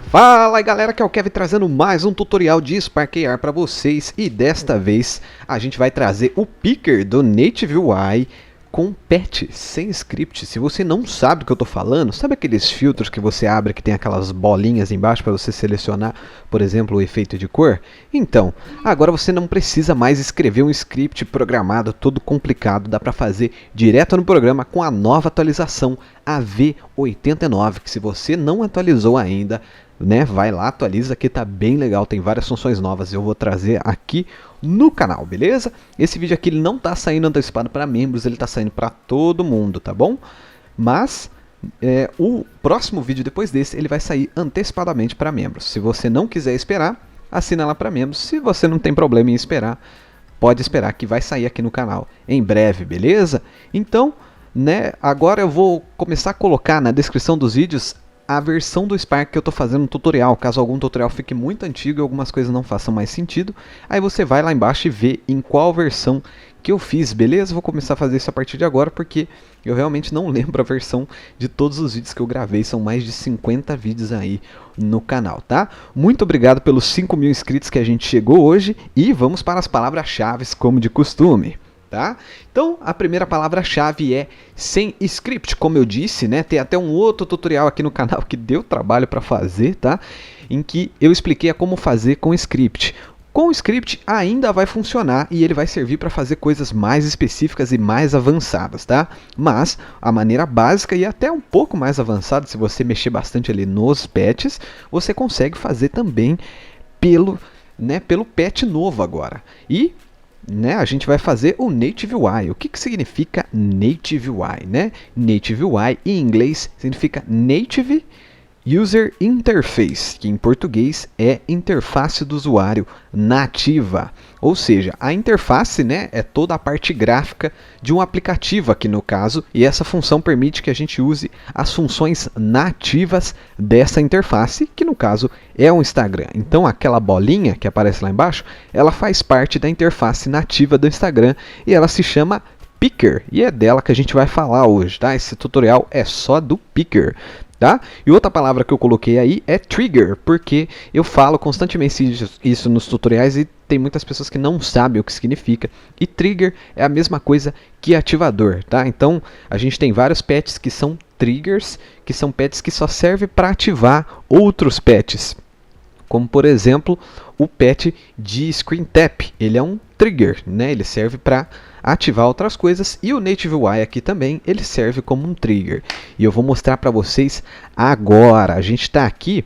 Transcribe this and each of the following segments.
Fala aí galera, que é o Kevin trazendo mais um tutorial de Spark AR para vocês e desta vez a gente vai trazer o Picker do Native UI com patch, sem script. Se você não sabe do que eu estou falando, sabe aqueles filtros que você abre que tem aquelas bolinhas embaixo para você selecionar, por exemplo, o efeito de cor? Então, agora você não precisa mais escrever um script programado todo complicado, dá para fazer direto no programa com a nova atualização, a V89, que se você não atualizou ainda, vai lá, atualiza que tá bem legal, tem várias funções novas, eu vou trazer aqui no canal, beleza? Esse vídeo aqui ele não tá saindo antecipado para membros, ele tá saindo para todo mundo, tá bom? Mas o próximo vídeo depois desse, ele vai sair antecipadamente para membros. Se você não quiser esperar, assina lá para membros. Se você não tem problema em esperar, pode esperar que vai sair aqui no canal em breve, beleza? Então, agora eu vou começar a colocar na descrição dos vídeos a versão do Spark que eu estou fazendo no tutorial. Caso algum tutorial fique muito antigo e algumas coisas não façam mais sentido, aí você vai lá embaixo e vê em qual versão que eu fiz, beleza? Vou começar a fazer isso a partir de agora, porque eu realmente não lembro a versão de todos os vídeos que eu gravei, são mais de 50 vídeos aí no canal, tá? Muito obrigado pelos 5.000 inscritos que a gente chegou hoje e vamos para as palavras-chave como de costume. Tá? Então a primeira palavra-chave é sem script, como eu disse, tem até um outro tutorial aqui no canal que deu trabalho para fazer, tá? Em que eu expliquei como fazer com script. Com o script ainda vai funcionar e ele vai servir para fazer coisas mais específicas e mais avançadas, tá? Mas a maneira básica e até um pouco mais avançada, se você mexer bastante ali nos patches, você consegue fazer também pelo patch novo agora. E a gente vai fazer o Native UI. O que significa Native UI? Native UI em inglês significa Native User Interface, que em português é interface do usuário nativa. Ou seja, a interface é toda a parte gráfica de um aplicativo aqui no caso, e essa função permite que a gente use as funções nativas dessa interface, que no caso é o Instagram. Então aquela bolinha que aparece lá embaixo, ela faz parte da interface nativa do Instagram e ela se chama Picker, e é dela que a gente vai falar hoje, tá? Esse tutorial é só do Picker. Tá? E outra palavra que eu coloquei aí é trigger, porque eu falo constantemente isso nos tutoriais e tem muitas pessoas que não sabem o que significa. E trigger é a mesma coisa que ativador, tá? Então a gente tem vários patches que são triggers, que são patches que só servem para ativar outros patches. Como por exemplo o patch de Screen Tap, ele é um trigger, ele serve para ativar outras coisas, e o Native UI aqui também, ele serve como um trigger. E eu vou mostrar para vocês agora. A gente está aqui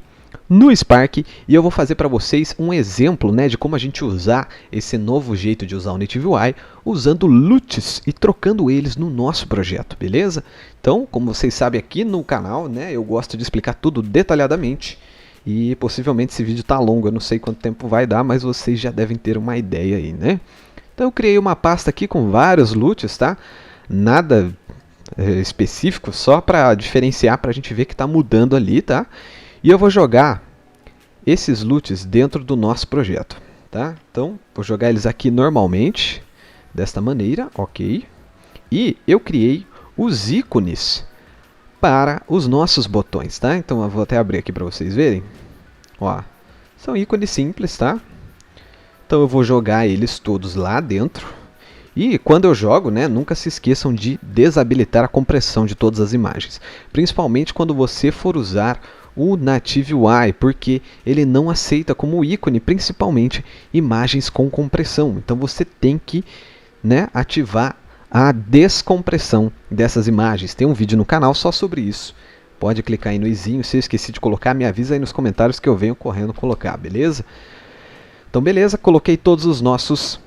no Spark e eu vou fazer para vocês um exemplo de como a gente usar esse novo jeito de usar o Native UI, usando LUTs e trocando eles no nosso projeto, beleza? Então, como vocês sabem aqui no canal, eu gosto de explicar tudo detalhadamente. E possivelmente esse vídeo está longo, eu não sei quanto tempo vai dar, mas vocês já devem ter uma ideia aí, Então eu criei uma pasta aqui com vários LUTs, tá? Nada específico, só para diferenciar, para a gente ver que está mudando ali, tá? E eu vou jogar esses LUTs dentro do nosso projeto, tá? Então vou jogar eles aqui normalmente, desta maneira, ok? E eu criei os ícones para os nossos botões, tá? Então eu vou até abrir aqui para vocês verem. Ó, são ícones simples, tá? Então eu vou jogar eles todos lá dentro. E quando eu jogo, nunca se esqueçam de desabilitar a compressão de todas as imagens. Principalmente quando você for usar o Native UI, porque ele não aceita como ícone, principalmente, imagens com compressão. Então você tem que ativar a descompressão dessas imagens. Tem um vídeo no canal só sobre isso. Pode clicar aí no izinho. Se eu esqueci de colocar, me avisa aí nos comentários que eu venho correndo colocar, beleza? Então beleza, coloquei todos os nossos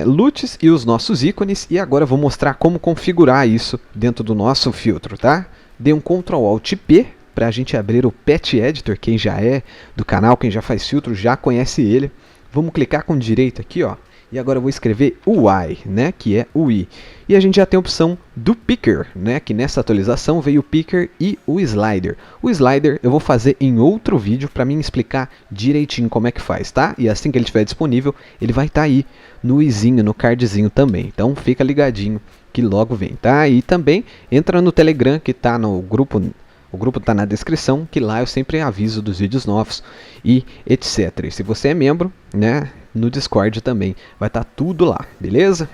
LUTs e os nossos ícones. E agora eu vou mostrar como configurar isso dentro do nosso filtro, tá? Dê um Ctrl Alt P para a gente abrir o Patch Editor. Quem já é do canal, quem já faz filtro, já conhece ele. Vamos clicar com direito aqui, ó. E agora eu vou escrever UI, que é UI. E a gente já tem a opção do Picker, que nessa atualização veio o Picker e o Slider. O Slider eu vou fazer em outro vídeo para mim explicar direitinho como é que faz, tá? E assim que ele estiver disponível, ele vai estar aí no izinho, no cardzinho também. Então fica ligadinho que logo vem, tá? E também entra no Telegram, que está no grupo O grupo está na descrição, que lá eu sempre aviso dos vídeos novos e etc. E se você é membro, né, no Discord também vai estar tudo lá, beleza?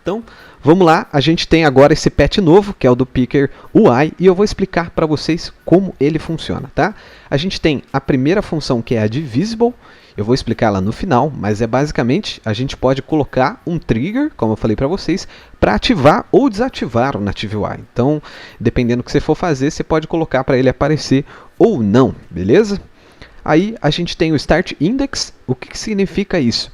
Então, vamos lá, a gente tem agora esse pet novo, que é o do Picker UI, e eu vou explicar para vocês como ele funciona, tá? A gente tem a primeira função, que é a de Visible, eu vou explicar ela no final, mas é basicamente, a gente pode colocar um trigger, como eu falei para vocês, para ativar ou desativar o Native UI. Então, dependendo do que você for fazer, você pode colocar para ele aparecer ou não, beleza? Aí, a gente tem o Start Index, o que significa isso?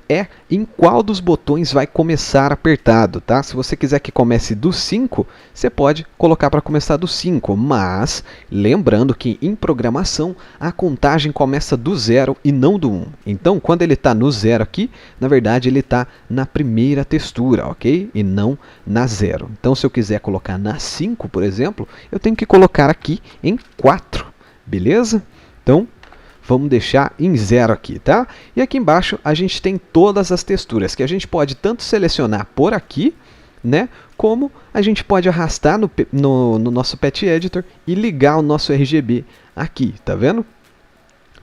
É em qual dos botões vai começar apertado, tá? Se você quiser que comece do 5, você pode colocar para começar do 5, mas lembrando que em programação a contagem começa do 0 e não do 1. Então, quando ele está no 0 aqui, na verdade ele está na primeira textura, ok? E não na 0. Então, se eu quiser colocar na 5, por exemplo, eu tenho que colocar aqui em 4, beleza? Então, vamos deixar em 0 aqui, tá? E aqui embaixo a gente tem todas as texturas, que a gente pode tanto selecionar por aqui, né? Como a gente pode arrastar no nosso Pet Editor e ligar o nosso RGB aqui, tá vendo?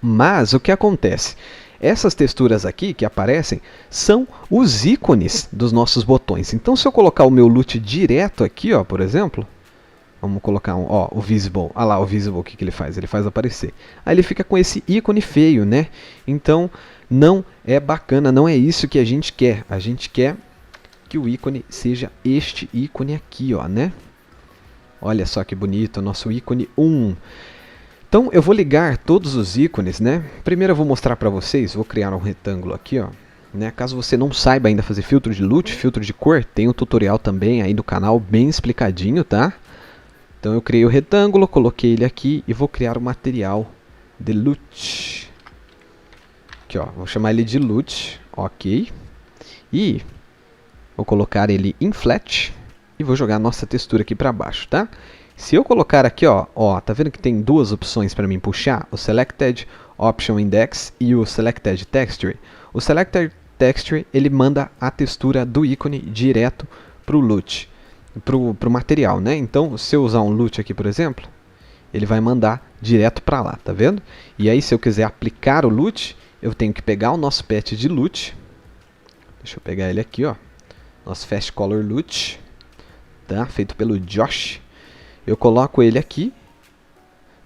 Mas o que acontece? Essas texturas aqui que aparecem são os ícones dos nossos botões. Então, se eu colocar o meu LUT direto aqui, ó, por exemplo... Vamos colocar o Visible. Olha lá o Visible, o que ele faz? Ele faz aparecer. Aí ele fica com esse ícone feio, né? Então, não é bacana, não é isso que a gente quer. A gente quer que o ícone seja este ícone aqui, ó, né? Olha só que bonito, o nosso ícone 1. Então, eu vou ligar todos os ícones, né? Primeiro eu vou mostrar para vocês, vou criar um retângulo aqui, ó. Né? Caso você não saiba ainda fazer filtro de LUT, filtro de cor, tem um tutorial também aí no canal, bem explicadinho, tá? Então eu criei o retângulo, coloquei ele aqui e vou criar o material de LUT. Aqui, ó, vou chamar ele de LUT, ok. E vou colocar ele em flat e vou jogar a nossa textura aqui para baixo, tá? Se eu colocar aqui, ó, tá vendo que tem duas opções para mim puxar? O Selected Option Index e o Selected Texture. O Selected Texture, ele manda a textura do ícone direto para o LUT. Pro material, né? Então, se eu usar um LUT aqui, por exemplo, ele vai mandar direto para lá, tá vendo? E aí, se eu quiser aplicar o LUT, eu tenho que pegar o nosso pet de LUT. Deixa eu pegar ele aqui, ó. Nosso Fast Color LUT, tá? Feito pelo Josh. Eu coloco ele aqui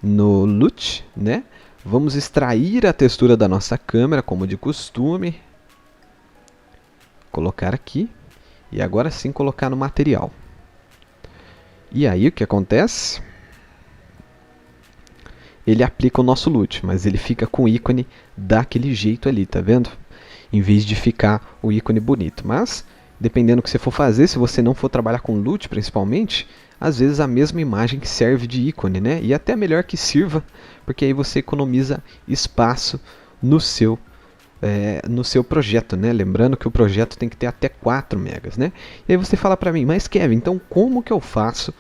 no LUT, né? Vamos extrair a textura da nossa câmera, como de costume. Colocar aqui. E agora sim colocar no material. E aí o que acontece? Ele aplica o nosso LUT, mas ele fica com o ícone daquele jeito ali, tá vendo? Em vez de ficar o ícone bonito. Mas, dependendo do que você for fazer, se você não for trabalhar com LUT principalmente, às vezes a mesma imagem que serve de ícone, né? E até melhor que sirva, porque aí você economiza espaço no seu projeto, né? Lembrando que o projeto tem que ter até 4 megas, né? E aí você fala para mim, mas Kevin, então como que eu faço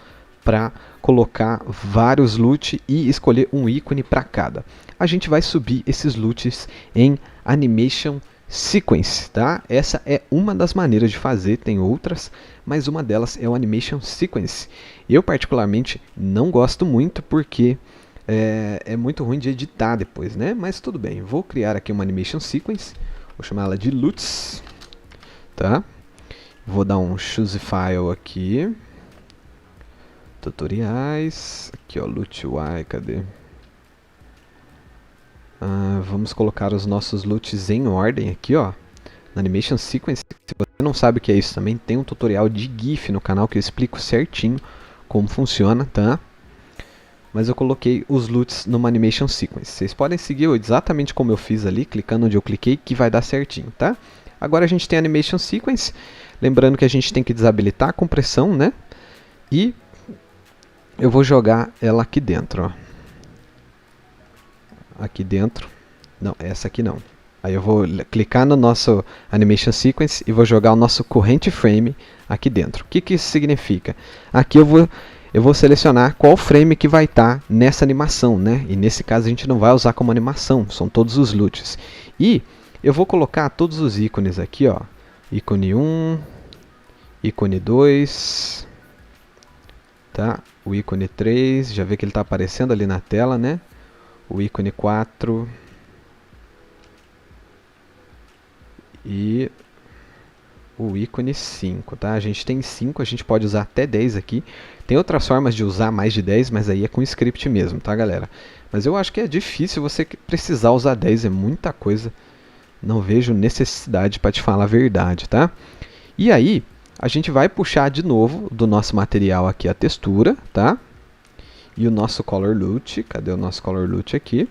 para colocar vários LUT e escolher um ícone para cada? A gente vai subir esses LUTs em Animation Sequence, tá? Essa é uma das maneiras de fazer, tem outras, mas uma delas é o Animation Sequence. Eu particularmente não gosto muito porque é muito ruim de editar depois, né? Mas tudo bem, vou criar aqui uma Animation Sequence, vou chamar ela de LUTs, tá? Vou dar um Choose File aqui, tutoriais, aqui ó, LUT UI, cadê? Vamos colocar os nossos LUTs em ordem aqui, ó, na Animation Sequence. Se você não sabe o que é isso também, tem um tutorial de GIF no canal que eu explico certinho como funciona, tá? Mas eu coloquei os LUTs numa Animation Sequence. Vocês podem seguir exatamente como eu fiz ali, clicando onde eu cliquei, que vai dar certinho, tá? Agora a gente tem a Animation Sequence, lembrando que a gente tem que desabilitar a compressão, né? E eu vou jogar ela aqui dentro, ó. Aqui dentro. Não, essa aqui não. Aí eu vou clicar no nosso Animation Sequence e vou jogar o nosso Current Frame aqui dentro. O que isso significa? Aqui eu vou selecionar qual frame que vai estar nessa animação, né? E nesse caso a gente não vai usar como animação, são todos os LUTs. E eu vou colocar todos os ícones aqui, ó. Ícone 1, ícone 2, tá? o ícone 3, já vê que ele está aparecendo ali na tela, né? O ícone 4 e o ícone 5, tá? A gente tem 5, a gente pode usar até 10 aqui. Tem outras formas de usar mais de 10, mas aí é com script mesmo, tá, galera? Mas eu acho que é difícil você precisar usar 10, é muita coisa. Não vejo necessidade para te falar a verdade, tá? E aí, a gente vai puxar de novo do nosso material aqui a textura, tá? E o nosso Color Lute, cadê o nosso Color Lute aqui?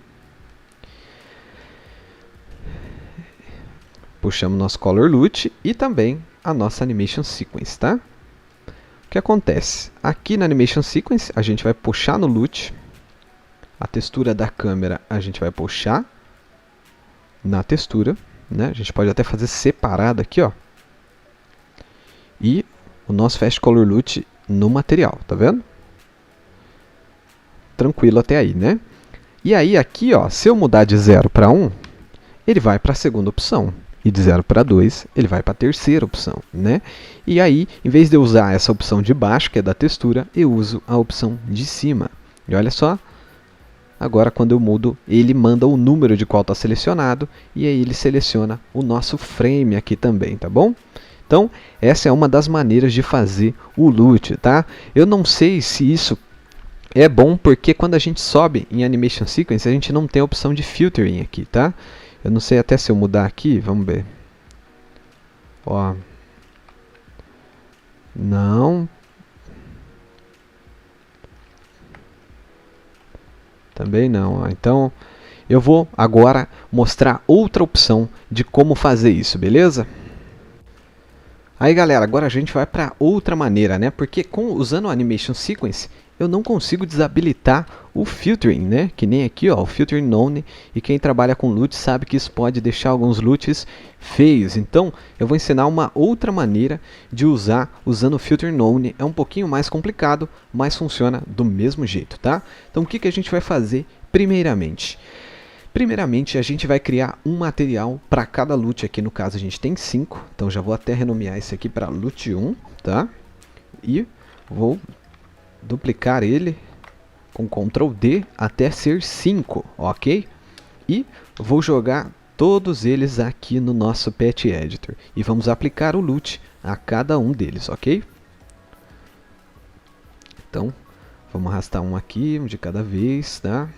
Puxamos nosso Color Lute e também a nossa Animation Sequence, tá? O que acontece? Aqui na Animation Sequence, a gente vai puxar no Lute. A textura da câmera, a gente vai puxar na textura, né? A gente pode até fazer separado aqui, ó. E o nosso Fast Color Lute no material, tá vendo? Tranquilo até aí, né? E aí aqui, ó, se eu mudar de 0 para 1, ele vai para a segunda opção. E de 0 para 2, ele vai para a terceira opção, né? E aí, em vez de eu usar essa opção de baixo, que é da textura, eu uso a opção de cima. E olha só, agora quando eu mudo, ele manda o número de qual está selecionado, e aí ele seleciona o nosso frame aqui também, tá bom? Então, essa é uma das maneiras de fazer o Lute, tá? Eu não sei se isso é bom, porque quando a gente sobe em Animation Sequence, a gente não tem a opção de Filtering aqui, tá? Eu não sei até se eu mudar aqui, vamos ver. Ó. Não. Também não. Ó. Então, eu vou agora mostrar outra opção de como fazer isso, beleza? Aí, galera, agora a gente vai para outra maneira, né? Porque usando o Animation Sequence, eu não consigo desabilitar o filtering, né? Que nem aqui, ó, o filtering none. E quem trabalha com LUT sabe que isso pode deixar alguns LUTs feios. Então, eu vou ensinar uma outra maneira de usar usando o filtering none. É um pouquinho mais complicado, mas funciona do mesmo jeito, tá? Então, o que que a gente vai fazer primeiramente? Primeiramente, a gente vai criar um material para cada LUT. Aqui no caso a gente tem 5, então já vou até renomear esse aqui para LUT 1, tá? E vou duplicar ele com Ctrl D até ser 5, ok? E vou jogar todos eles aqui no nosso Patch Editor. E vamos aplicar o LUT a cada um deles, ok? Então, vamos arrastar um aqui, um de cada vez, tá?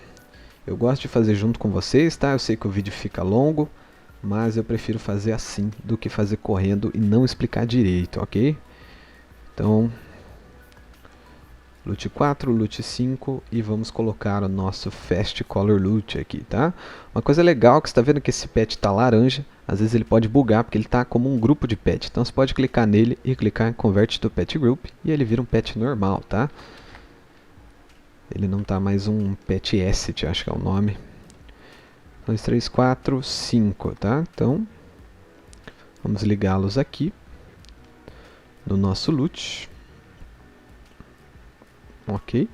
Eu gosto de fazer junto com vocês, tá? Eu sei que o vídeo fica longo, mas eu prefiro fazer assim do que fazer correndo e não explicar direito, ok? Então, LUT 4, LUT 5 e vamos colocar o nosso Fast Color Lute aqui, tá? Uma coisa legal que você está vendo que esse pet está laranja, às vezes ele pode bugar porque ele está como um grupo de pet. Então você pode clicar nele e clicar em Convert to Pet Group e ele vira um pet normal, tá? Ele não está mais um pet asset, acho que é o nome. 2, 3, 4, 5, tá? Então, vamos ligá-los aqui no nosso LUT. Ok.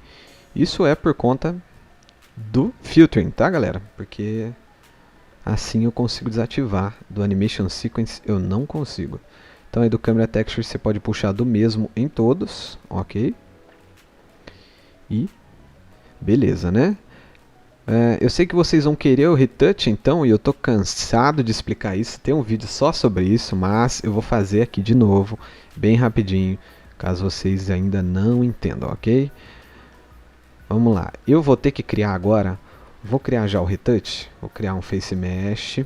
Isso é por conta do filtering, tá, galera? Porque assim eu consigo desativar. Do Animation Sequence eu não consigo. Então aí do Camera Texture você pode puxar do mesmo em todos, ok? E beleza, né? Eu sei que vocês vão querer o retouch, então, e eu tô cansado de explicar isso. Tem um vídeo só sobre isso, mas eu vou fazer aqui de novo, bem rapidinho, caso vocês ainda não entendam, ok? Vamos lá, eu vou ter que criar agora, vou criar já o retouch, vou criar um Face Mesh,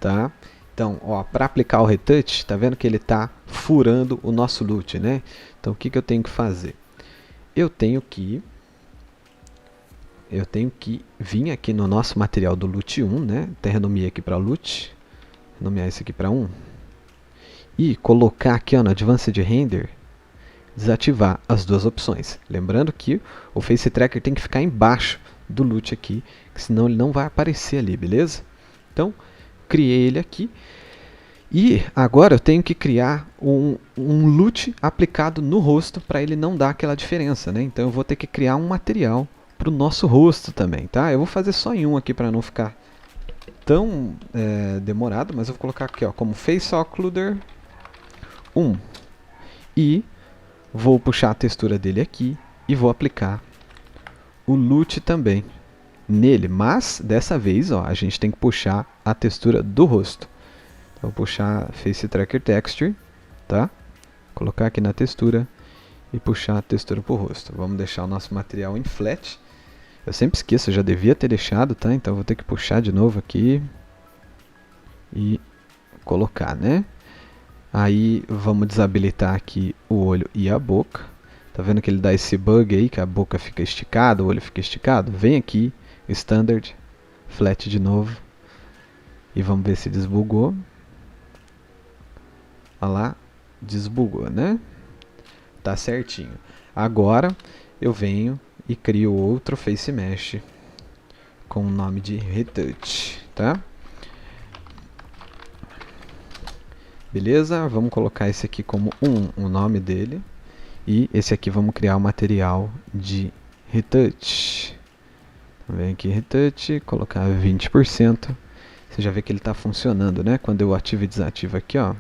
tá? Então, ó, para aplicar o retouch, tá vendo que ele tá furando o nosso LUT, né? Então, o que que eu tenho que fazer? Eu tenho que vir aqui no nosso material do LUT 1, né? Até renomeei aqui para LUT, renomear esse aqui para 1, e colocar aqui ó, no Advanced Render, desativar as duas opções. Lembrando que o Face Tracker tem que ficar embaixo do LUT aqui, que senão ele não vai aparecer ali, beleza? Então, criei ele aqui. E agora eu tenho que criar um LUT aplicado no rosto para ele não dar aquela diferença, né? Então eu vou ter que criar um material para o nosso rosto também, tá? Eu vou fazer só em um aqui para não ficar tão demorado, mas eu vou colocar aqui ó, como Face Occluder 1 e Vou puxar a textura dele aqui e vou aplicar o LUT também nele, mas dessa vez ó, a gente tem que puxar a textura do rosto. Então, vou puxar Face Tracker Texture, tá? Colocar aqui na textura e puxar a textura para o rosto. Vamos deixar o nosso material em flat. Eu sempre esqueço, eu já devia ter deixado, tá? Então vou ter que puxar de novo aqui e colocar, né? Aí vamos desabilitar aqui o olho e a boca. Tá vendo que ele dá esse bug aí, que a boca fica esticada, o olho fica esticado? Vem aqui, Standard, Flat de novo. E vamos ver se desbugou. Olha lá, desbugou, né? Tá certinho. Agora eu venho e crio outro Face Mesh com o nome de Retouch, tá? Beleza? Vamos colocar esse aqui como o nome dele. E esse aqui vamos criar o material de Retouch. Vem aqui Retouch, colocar 20%. Você já vê que ele está funcionando, né? Quando eu ativo e desativo aqui, ó.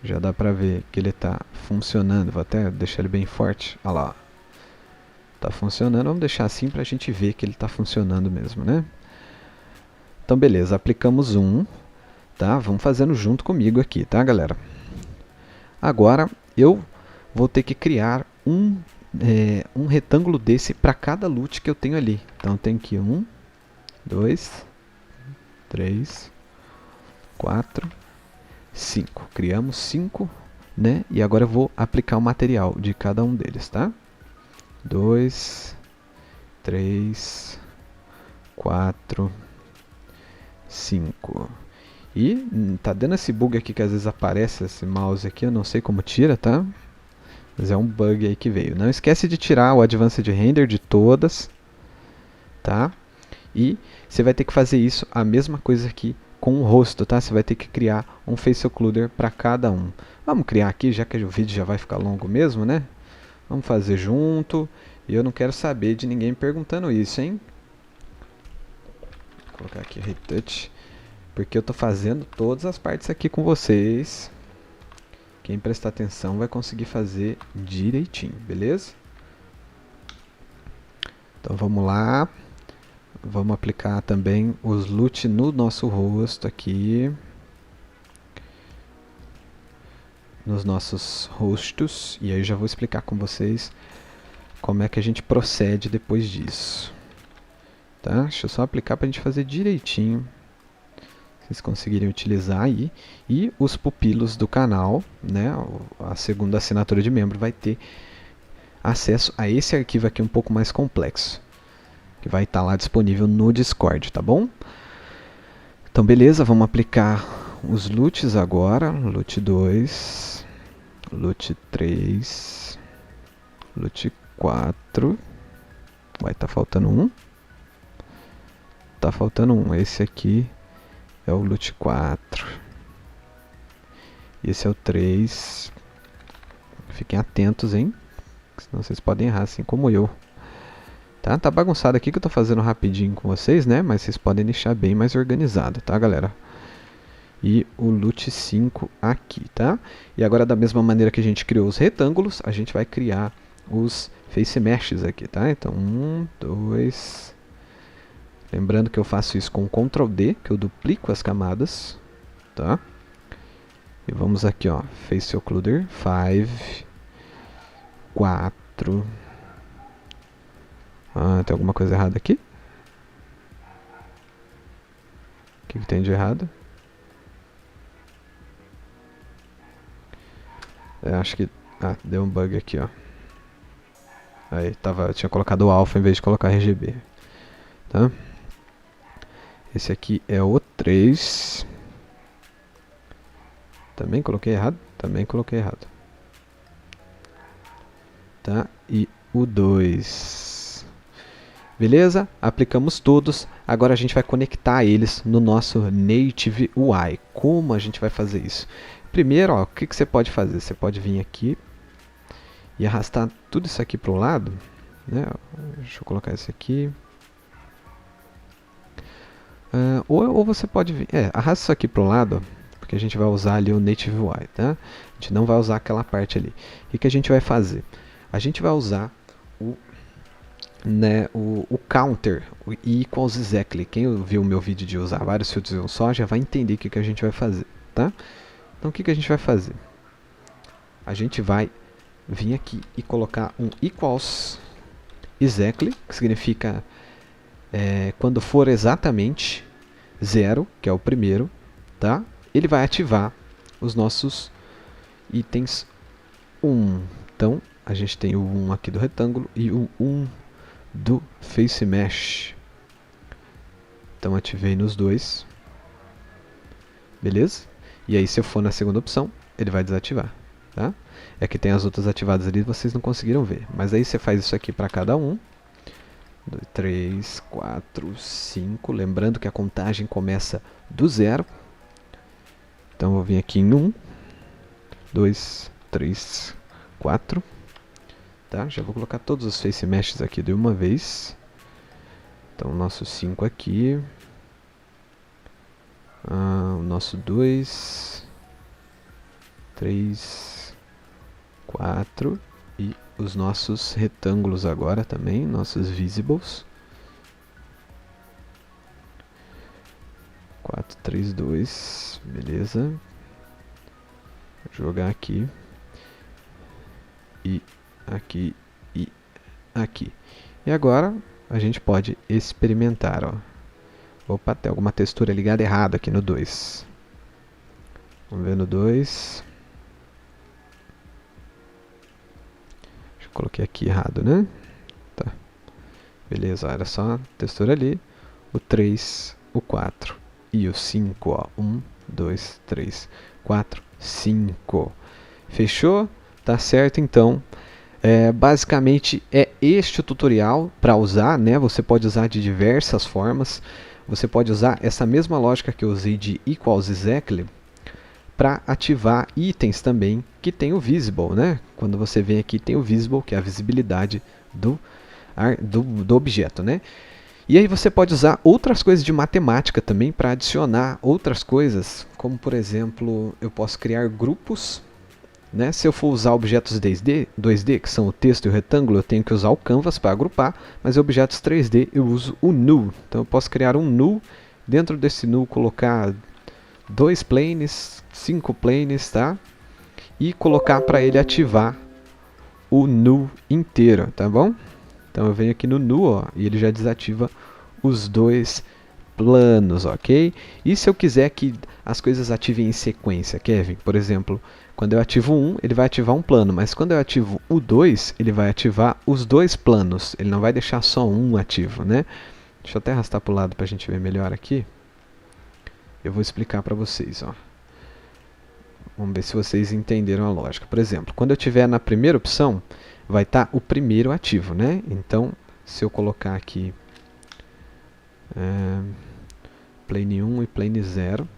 Já dá pra ver que ele está funcionando. Vou até deixar ele bem forte. Olha lá. Está funcionando. Vamos deixar assim pra gente ver que ele está funcionando mesmo, né? Então, beleza. Aplicamos um. Tá? Vamos fazendo junto comigo aqui, tá, galera? Agora, eu vou ter que criar um retângulo desse para cada LUT que eu tenho ali. Então, tem aqui 1, 2, 3, 4, 5. Criamos 5, né? E agora eu vou aplicar o material de cada um deles, tá? 2, 3, 4, 5. E tá dando esse bug aqui que às vezes aparece esse mouse aqui, eu não sei como tira, tá? Mas é um bug aí que veio. Não esquece de tirar o Advanced Render de todas, tá? E você vai ter que fazer isso, a mesma coisa aqui com o rosto, tá? Você vai ter que criar um Face Occluder para cada um. Vamos criar aqui, já que o vídeo já vai ficar longo mesmo, né? Vamos fazer junto. E eu não quero saber de ninguém perguntando isso, hein? Vou colocar aqui Retouch. Porque eu tô fazendo todas as partes aqui com vocês. Quem prestar atenção vai conseguir fazer direitinho, beleza? Então vamos lá. Vamos aplicar também os LUT no nosso rosto aqui. Nos nossos rostos. E aí já vou explicar com vocês como é que a gente procede depois disso. Tá? Deixa eu só aplicar pra gente fazer direitinho. Vocês conseguirem utilizar aí. E os pupilos do canal, né, a segunda assinatura de membro, vai ter acesso a esse arquivo aqui um pouco mais complexo, que vai estar lá disponível no Discord, tá bom? Então beleza, vamos aplicar os LUTs agora. LUT 2, LUT 3, LUT 4. Vai estar faltando um. Tá faltando um, esse aqui é o LUT 4. Esse é o 3. Fiquem atentos, hein? Senão vocês podem errar, assim como eu. Tá bagunçado aqui que eu tô fazendo rapidinho com vocês, né? Mas vocês podem deixar bem mais organizado, tá, galera? E o LUT 5 aqui, tá? E agora, da mesma maneira que a gente criou os retângulos, a gente vai criar os Face Meshes aqui, tá? Então, 1, 2... Lembrando que eu faço isso com Ctrl D, que eu duplico as camadas, tá? E vamos aqui, ó, Face Occluder, 5, 4. Ah, tem alguma coisa errada aqui? O que tem de errado? Acho que... Ah, deu um bug aqui, ó. Aí, eu tinha colocado o alpha em vez de colocar RGB. Tá? Esse aqui é o 3. Também coloquei errado? Também coloquei errado. Tá? E o 2. Beleza? Aplicamos todos. Agora a gente vai conectar eles no nosso Native UI. Como a gente vai fazer isso? Primeiro, ó, o que você pode fazer? Você pode vir aqui e arrastar tudo isso aqui para o lado. Né? Deixa eu colocar isso aqui. Ou você pode vir... arrasta isso aqui para o lado, ó, porque que a gente vai usar ali o native UI, tá? A gente não vai usar aquela parte ali. O que a gente vai fazer? A gente vai usar o counter, o equals exactly. Quem viu o meu vídeo de usar vários filtros em um só, já vai entender o que a gente vai fazer, tá? Então o que a gente vai fazer? A gente vai vir aqui e colocar um equals exactly, que significa quando for exatamente 0, que é o primeiro, tá? Ele vai ativar os nossos itens 1. Então, a gente tem o 1 aqui do retângulo e o 1 do Face Mesh. Então, ativei nos dois. Beleza? E aí, se eu for na segunda opção, ele vai desativar. Tá? É que tem as outras ativadas ali, vocês não conseguiram ver. Mas aí você faz isso aqui para cada um. 2, 3, 4, 5. Lembrando que a contagem começa do 0. Então, eu vou vir aqui em 1, 2, 3, 4. Tá? Já vou colocar todos os face meshes aqui de uma vez. Então, o nosso 5 aqui. O nosso 2, 3, 4. E os nossos retângulos agora também, nossos visibles. 4, 3, 2. Beleza. Vou jogar aqui. E aqui e aqui. E agora a gente pode experimentar, ó. Opa, tem alguma textura ligada errada aqui no 2. Vamos ver no 2. Acho que coloquei aqui errado, né? Tá. Beleza, era só a textura ali. O 3, o 4 e o 5, ó. 1, 2, 3, 4, 5. Fechou? Tá certo, então. Basicamente é este o tutorial para usar, né? Você pode usar de diversas formas. Você pode usar essa mesma lógica que eu usei de equals exactly para ativar itens também que tem o visible, né? Quando você vem aqui tem o visible, que é a visibilidade do objeto, né? E aí você pode usar outras coisas de matemática também para adicionar outras coisas, como por exemplo, eu posso criar grupos. Né? Se eu for usar objetos 2D, que são o texto e o retângulo, eu tenho que usar o Canvas para agrupar, mas em objetos 3D eu uso o null. Então eu posso criar um null, dentro desse null colocar 2 planes, 5 planes, tá? E colocar para ele ativar o null inteiro, tá bom? Então eu venho aqui no null, ó, e ele já desativa os 2 planos, ok? E se eu quiser que as coisas ativem em sequência, Kevin, por exemplo, quando eu ativo 1, ele vai ativar um plano, mas quando eu ativo o 2, ele vai ativar os 2 planos, ele não vai deixar só um ativo, né? Deixa eu até arrastar para o lado para a gente ver melhor aqui. Eu vou explicar para vocês, ó. Vamos ver se vocês entenderam a lógica. Por exemplo, quando eu estiver na primeira opção, vai estar o primeiro ativo, né? Então, se eu colocar aqui plane 1 e plane 0,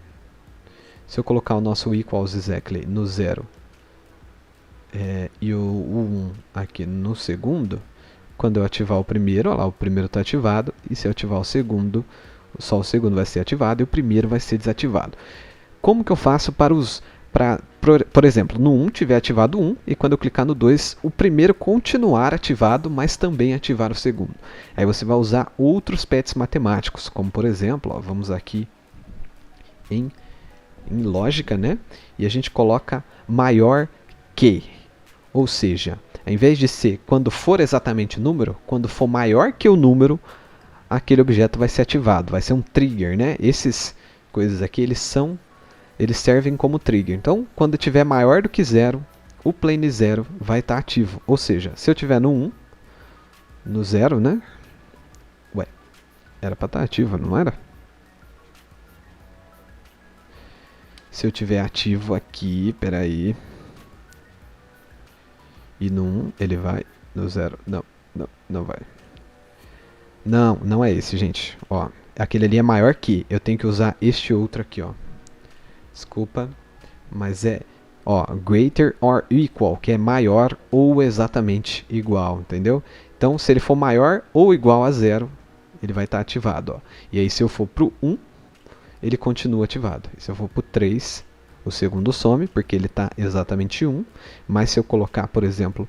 se eu colocar o nosso equals exactly no 0 e o 1 aqui no segundo, quando eu ativar o primeiro, olha lá, o primeiro está ativado, e se eu ativar o segundo, só o segundo vai ser ativado e o primeiro vai ser desativado. Como que eu faço por exemplo, no 1 tiver ativado 1 e quando eu clicar no 2, o primeiro continuar ativado, mas também ativar o segundo. Aí você vai usar outros pets matemáticos, como por exemplo, ó, vamos aqui em lógica, né? E a gente coloca maior que, ou seja, ao invés de ser quando for exatamente o número, quando for maior que o número, aquele objeto vai ser ativado, vai ser um trigger, né? Essas coisas aqui, eles servem como trigger. Então, quando tiver maior do que 0, o plane 0 vai estar ativo. Ou seja, se eu tiver no 1, no 0, né? Ué, era para estar ativo, não era? Se eu tiver ativo aqui, peraí. E no 1 ele vai, no 0, não vai. Não é esse, gente. Ó, aquele ali é maior que, eu tenho que usar este outro aqui, ó. Desculpa, mas greater or equal, que é maior ou exatamente igual, entendeu? Então, se ele for maior ou igual a 0, ele vai estar ativado, ó. E aí, se eu for para o 1, ele continua ativado. E se eu for para o 3, o segundo some, porque ele está exatamente 1. Mas se eu colocar, por exemplo,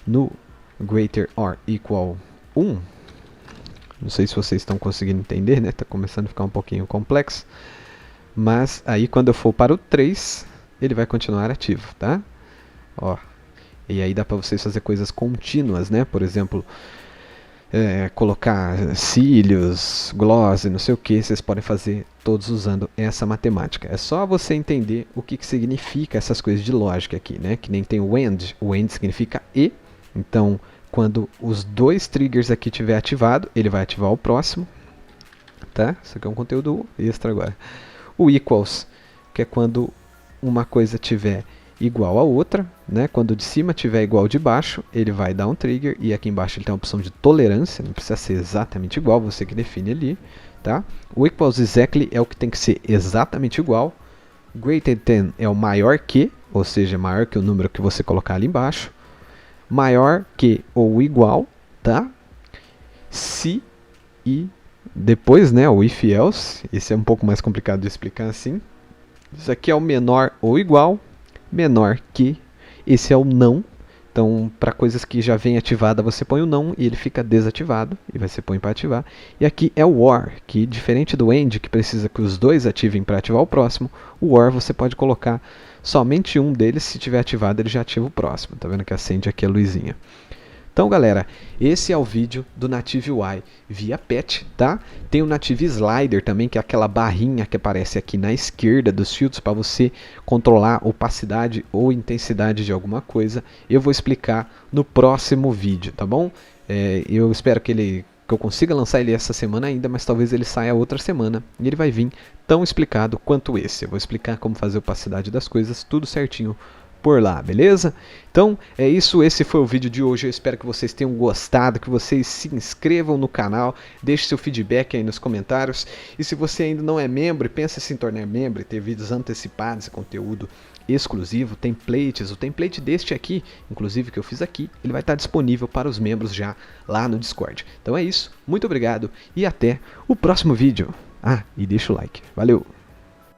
no greater or equal 1, não sei se vocês estão conseguindo entender, né? Está começando a ficar um pouquinho complexo. Mas aí quando eu for para o 3, ele vai continuar ativo, tá? Ó. E aí dá para vocês fazer coisas contínuas, né? Por exemplo, colocar cílios, gloss, não sei o que, vocês podem fazer todos usando essa matemática. É só você entender o que significa essas coisas de lógica aqui, né? Que nem tem o AND significa e, então quando os dois triggers aqui estiver ativado, ele vai ativar o próximo, tá? Isso aqui é um conteúdo extra agora. O equals, que é quando uma coisa tiver igual a outra, né? Quando de cima tiver igual de baixo, ele vai dar um trigger, e aqui embaixo ele tem a opção de tolerância, não precisa ser exatamente igual, você que define ali, tá? O equals exactly é o que tem que ser exatamente igual. Greater than é o maior que, ou seja, maior que o número que você colocar ali embaixo. Maior que ou igual, tá? Se e depois, né, o if else, esse é um pouco mais complicado de explicar assim. Isso aqui é o menor ou igual, menor que, esse é o não. Então, para coisas que já vem ativada, você põe o não e ele fica desativado, e você põe para ativar. E aqui é o or, que diferente do end, que precisa que os dois ativem para ativar o próximo, o or você pode colocar somente um deles, se tiver ativado ele já ativa o próximo. Tá vendo que acende aqui a luzinha. Então, galera, esse é o vídeo do Native UI via patch, tá? Tem o Native Slider também, que é aquela barrinha que aparece aqui na esquerda dos filtros para você controlar a opacidade ou intensidade de alguma coisa. Eu vou explicar no próximo vídeo, tá bom? Eu espero que eu consiga lançar ele essa semana ainda, mas talvez ele saia outra semana e ele vai vir tão explicado quanto esse. Eu vou explicar como fazer a opacidade das coisas, tudo certinho por lá, beleza? Então é isso, esse foi o vídeo de hoje. Eu espero que vocês tenham gostado, que vocês se inscrevam no canal, deixe seu feedback aí nos comentários, e se você ainda não é membro e pensa em se tornar membro e ter vídeos antecipados e conteúdo exclusivo, templates, o template deste aqui, inclusive que eu fiz aqui, ele vai estar disponível para os membros já lá no Discord. Então é isso, muito obrigado e até o próximo vídeo. Ah, e deixa o like. Valeu!